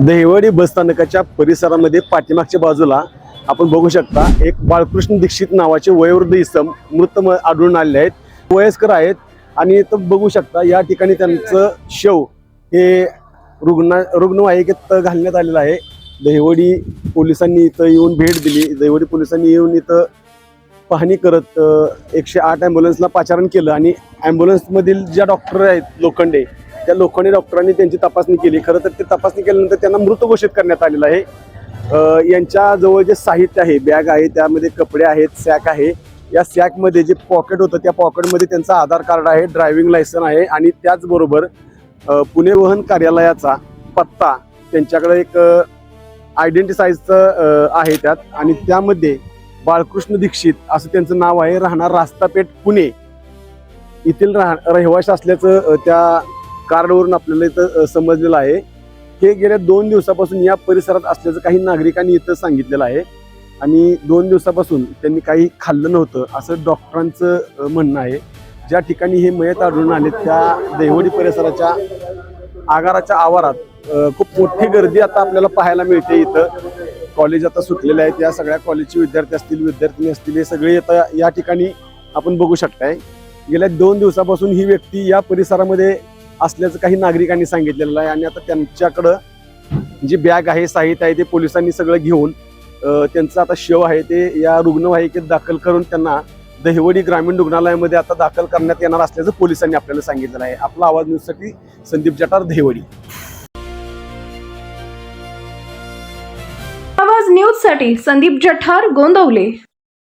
दहिवडी बसस्थानकाच्या परिसरामध्ये पाठीमागच्या बाजूला आपण बघू शकता एक बाळकृष्ण दीक्षित नावाचे वयोवृद्ध इसम मृत आढळून आलेले आहेत, वयस्कर आहेत. आणि इथं बघू शकता या ठिकाणी त्यांचं शव हे रुग्णवाहिकेत घालण्यात आलेलं आहे. दहिवडी पोलिसांनी इथं येऊन भेट दिली. दहिवडी पोलिसांनी येऊन इथं पाहणी करत 108 ॲम्ब्युलन्सला पाचारण केलं आणि ॲम्ब्युलन्समधील ज्या डॉक्टर आहेत लोखंडे, त्या लोखंडे डॉक्टरांनी त्यांची तपासणी केली. खरं तर ते तपासणी केल्यानंतर त्यांना मृत घोषित करण्यात आलेलं आहे. यांच्या जवळ जे साहित्य आहे, बॅग आहे, त्यामध्ये कपडे आहेत, सॅक आहे. या सॅकमध्ये जे पॉकेट होतं त्या पॉकेटमध्ये त्यांचं आधार कार्ड आहे, ड्रायव्हिंग लायसन आहे आणि त्याचबरोबर पुणे वहन कार्यालयाचा पत्ता त्यांच्याकडे एक आयडेंटिसाईजचं आहे त्यात. आणि त्यामध्ये बाळकृष्ण दीक्षित असं त्यांचं नाव आहे, राहणार रास्तापेठ पुणे येथील रहिवासी असल्याचं त्या कार्डवरून आपल्याला इथं समजलेलं आहे. हे गेल्या 2 दिवसापासून या परिसरात असल्याचं काही नागरिकांनी इथं सांगितलेलं आहे आणि 2 दिवसापासून त्यांनी काही खाल्लं नव्हतं असं डॉक्टरांचं म्हणणं आहे. ज्या ठिकाणी हे मयत आढळून आले त्या दहिवडी परिसराच्या आगाराच्या आवारात खूप मोठी गर्दी आता आपल्याला पाहायला मिळते. इथं कॉलेज आता सुटलेले आहेत, या सगळ्या कॉलेजचे विद्यार्थी असतील, विद्यार्थिनी असतील, हे सगळे आता या ठिकाणी आपण बघू शकताय. गेल्या 2 दिवसापासून ही व्यक्ती या परिसरामध्ये असल्याचं काही नागरिकांनी सांगितलेलं आहे. आणि आता त्यांच्याकडं जी बॅग आहे, साहित्य आहे, ते पोलिसांनी सगळं घेऊन त्यांचं आता शव आहे ते या रुग्णवाहिकेत दाखल करून त्यांना दहिवडी ग्रामीण रुग्णालयामध्ये आता दाखल करण्यात येणार असल्याचं पोलिसांनी आपल्याला सांगितलेलं आहे. आपला आवाज न्यूजसाठी संदीप जठार, दहिवडी. आवाज न्यूजसाठी संदीप जठार, गोंदवले.